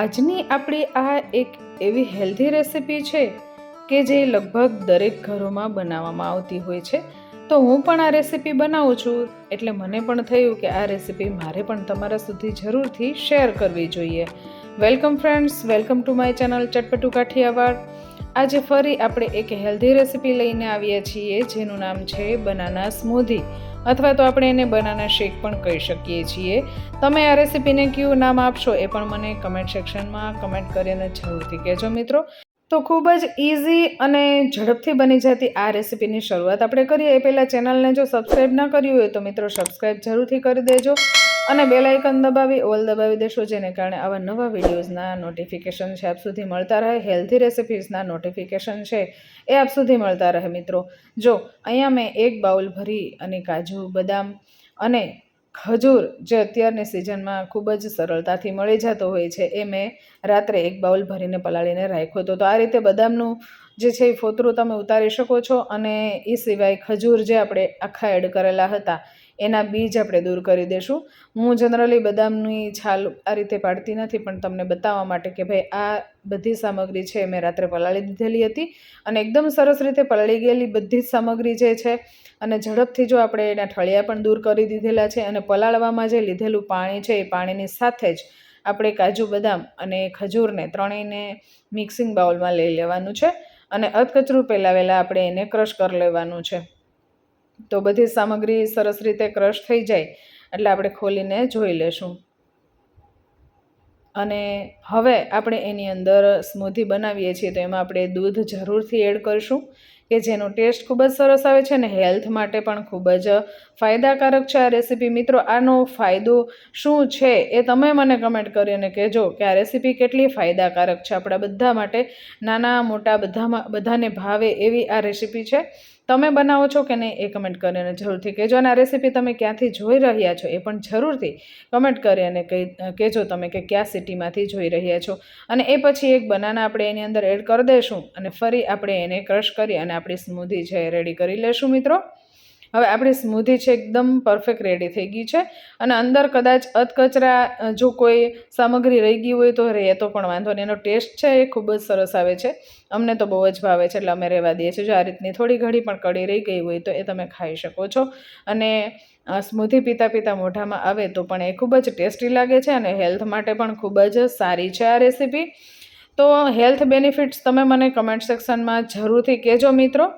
આજની આપણી આ એક એવી હેલ્ધી રેસિપી છે કે જે લગભગ દરેક ઘરોમાં બનાવવામાં આવતી હોય છે. તો હું પણ આ રેસિપી બનાવું છું, એટલે મને પણ થયું કે આ રેસિપી મારે પણ તમારા સુધી જરૂરથી શેર કરવી જોઈએ. Welcome friends, welcome to my channel Chatpatu Kathiyawad. આજે ફરી આપણે એક હેલ્ધી રેસિપી લઈને આવ્યા છીએ જેનું નામ છે બનાના સ્મૂધી, અથવા તો આપણે એને બનાના શેક પણ કહી શકીએ છીએ. તમે આ રેસિપીને કયું નામ આપશો એ પણ મને કમેન્ટ સેક્શનમાં કમેન્ટ કરીને જરૂરથી કહેજો મિત્રો. તો ખૂબ જ ઇઝી અને ઝડપથી બની જતી આ રેસિપીની શરૂઆત આપણે કરીએ એ પહેલાં ચેનલને જો સબસ્ક્રાઈબ ન કર્યું હોય તો મિત્રો સબસ્ક્રાઈબ જરૂરથી કરી દેજો અને બેલ આઇકન દબાવી ઓલ દબાવી દેશો, જેને કારણે આવા નવા વિડીયોઝના નોટિફિકેશન છે આપ સુધી મળતા રહે. હેલ્ધી રેસિપીઝના નોટિફિકેશન છે એ આપ સુધી મળતા રહે. મિત્રો જો અહીંયા મેં એક બાઉલ ભરી અને કાજુ, બદામ અને ખજૂર જે અત્યારની સિઝનમાં ખૂબ જ સરળતાથી મળી જતો હોય છે એ મેં રાત્રે એક બાઉલ ભરીને પલાળીને રાખ્યો હતો. તો આ રીતે બદામનું જે છે એ ફોતરું તમે ઉતારી શકો છો, અને એ સિવાય ખજૂર જે આપણે આખા એડ કરેલા હતા એના બીજ આપણે દૂર કરી દઈશું. હું જનરલી બદામની છાલ આ રીતે પાડતી નથી, પણ તમને બતાવવા માટે કે ભાઈ આ બધી સામગ્રી છે મેં રાત્રે પલાળી દીધેલી હતી અને એકદમ સરસ રીતે પલળી ગયેલી બધી જ સામગ્રી જે છે, અને ઝડપથી જો આપણે એના ઠળિયા પણ દૂર કરી દીધેલા છે, અને પલાળવામાં જે લીધેલું પાણી છે એ પાણીની સાથે જ આપણે કાજુ, બદામ અને ખજૂરને ત્રણેયને મિક્સિંગ બાઉલમાં લઈ લેવાનું છે અને અધકચરું પહેલાં આપણે એને ક્રશ કરી લેવાનું છે. તો બધી સામગ્રી સરસ રીતે ક્રશ થઈ જાય એટલે આપણે ખોલીને જોઈ લેશું. અને હવે આપણે એની અંદર સ્મૂધી બનાવીએ છીએ તો એમાં આપણે દૂધ જરૂરથી એડ કરીશું કે જેનો ટેસ્ટ ખૂબ જ સરસ આવે છે અને હેલ્થ માટે પણ ખૂબ જ ફાયદાકારક છે આ રેસિપી. મિત્રો આનો ફાયદો શું છે એ તમે મને કમેન્ટ કરીને કહેજો કે આ રેસિપી કેટલી ફાયદાકારક છે આપણા બધા માટે. નાના મોટા બધાને ભાવે એવી આ રેસિપી છે. તમે બનાવો છો કે નહીં એ કમેન્ટ કરીને જરૂરથી કહેજો, અને આ રેસિપી તમે ક્યાંથી જોઈ રહ્યા છો એ પણ જરૂરથી કમેન્ટ કરીને કહેજો તમે કે કયા સિટીમાંથી જોઈ રહ્યા છો. અને એ પછી એક બનાના આપણે એની અંદર એડ કરી દઈશું અને ફરી આપણે એને ક્રશ કરી અને આપણી સ્મૂધી છે રેડી કરી લેશું. મિત્રો હવે આપણી સ્મૂધી છે એકદમ પરફેક્ટ રેડી થઈ ગઈ છે, અને અંદર કદાચ અધકચરા જો કોઈ સામગ્રી રહી ગઈ હોય તો રહે તો પણ વાંધો નહીં. એનો ટેસ્ટ છે એ ખૂબ જ સરસ આવે છે, અમને તો બહુ જ ભાવે છે એટલે અમે રહેવા દઈએ છીએ. જો આ રીતની થોડી ઘડી પણ કડી રહી ગઈ હોય તો એ તમે ખાઈ શકો છો, અને સ્મૂધી પીતા પીતા મોઢામાં આવે તો પણ એ ખૂબ જ ટેસ્ટી લાગે છે અને હેલ્થ માટે પણ ખૂબ જ સારી છે આ રેસિપી. તો હેલ્થ બેનિફિટ્સ તમે મને કમેન્ટ સેક્શનમાં જરૂરથી કહેજો મિત્રો,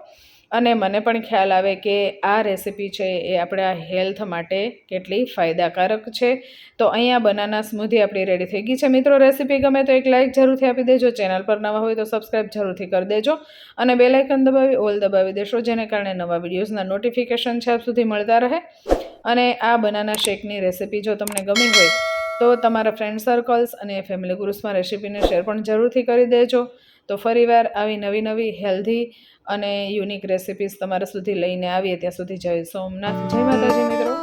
અને મને પણ ખ્યાલ આવે કે આ રેસિપી છે એ આપણા હેલ્થ માટે કેટલી ફાયદાકારક છે. તો અહીંયા બનાના સ્મૂધી આપણી રેડી થઈ ગઈ છે. મિત્રો રેસિપી ગમે તો એક લાઇક જરૂરથી આપી દેજો, ચેનલ પર નવા હોય તો સબસ્ક્રાઈબ જરૂરથી કરી દેજો અને બેલ આઇકન દબાવી ઓલ દબાવી દેશો, જેને કારણે નવા વિડીયોઝના નોટિફિકેશન છે આપ સુધી મળતા રહે. અને આ બનાના શેકની રેસિપી જો તમને ગમી હોય તો તમારા ફ્રેન્ડ સર્કલ્સ અને ફેમિલી ગ્રુપ્સમાં રેસિપીને શેર પણ જરૂરથી કરી દેજો. તો ફરીવાર આવી નવી હેલ્ધી અને યુનિક રેસિપીઝ તમારા સુધી લઈને આવીએ. ત્યાં સુધી જય સોમનાથ, જય માતાજી મિત્રો.